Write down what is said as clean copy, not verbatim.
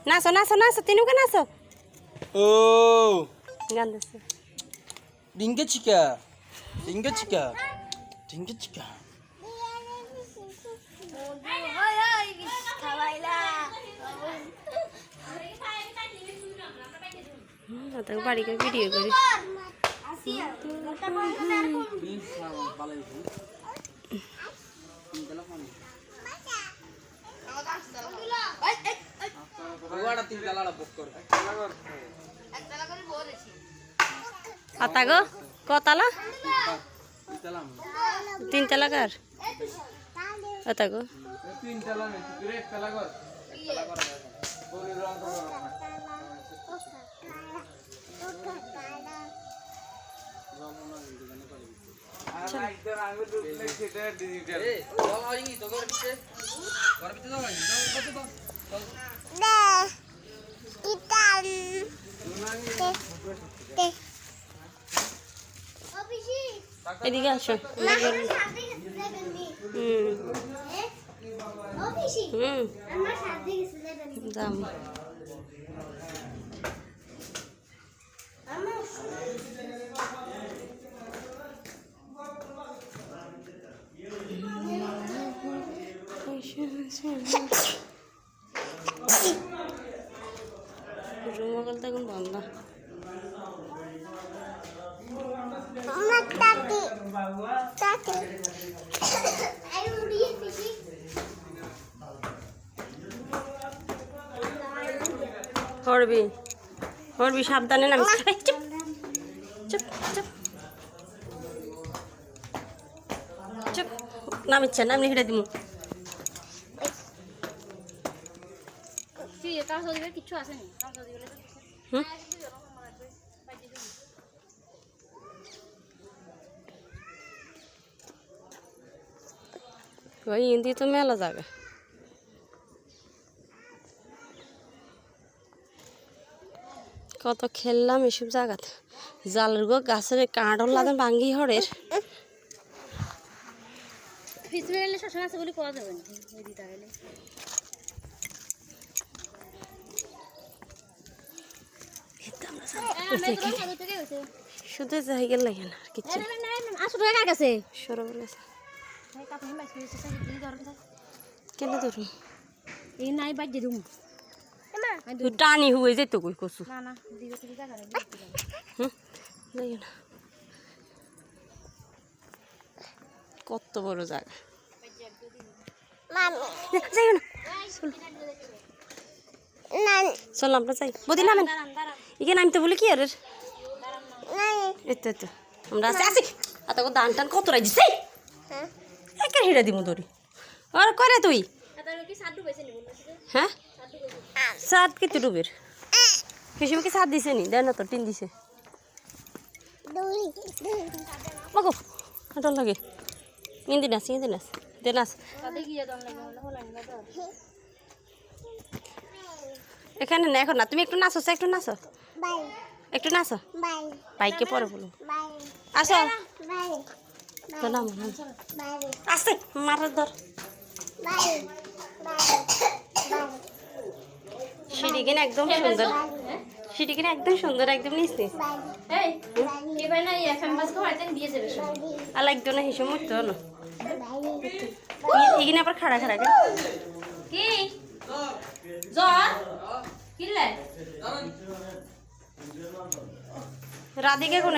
নাচো নাচো নাচো তিনুকে নাচো ও গান দিচ্ছে ডিঙ্গে চিকা ডিঙ্গে চিকা ডিঙ্গে চিকা তাকে বাড়ি করে ভিডিও করি আতা গো কতালা তিনতলা কার আতা গো এদিকে আসো যাম রুমকল তখন বন্ধ হরবি হরবি সাবধানে নাম চুপ চুপ চুপ চুপ নামিচ্ছে নামনি হেঁটে দিমু কিছু আসেনি ওই ইন্দি তো মেলা জায়গা কত খেললাম এসব জায়গাতে জালের গো গাছের কাঁড়ল লাগান ভাঙ্গি হরের শ্মশান আছে বলে পাওয়া যাবে না শুধু জায়গা লাগে না আর কিছু 800 টাকা গেছে সরে বলেছে কেন ধরুন এই নাই বাদ দিয়ে দিমু টানি হয়ে যেত কই কচু না না দিবে কি জায়গা লাগে না কত বড় জায়গা চল আমরা যাই বদি নামেন এখানে নামতে বলি কি আর এত এত আমরা আছি আছি এত দান টান কত রাই দিছে একে হিড়া দিমু ধরি আর করে তুই হ্যাঁ সাত কি তুই ডুবের হিসেবে কি সাত দিছে নি দেয় না তো টিন দিছে মাগো হাঁটার লাগে ইন্দি নাচ দে নাচ এখানে না এখন না তুমি একটু নাচো একটু নাচো একটু নাচো বাইকে পরে বলো আসো তো নাম আসে মারার ধর সিঁড়ি কিনা একদম সুন্দর সিঁড়ি কিনা একদম সুন্দর একদম নিচ নিচ আর লাগতো না হিসেবে মরতো না এখানে আবার খাড়া খাড়া কি জ্বর কিনলে রাধিকা কোন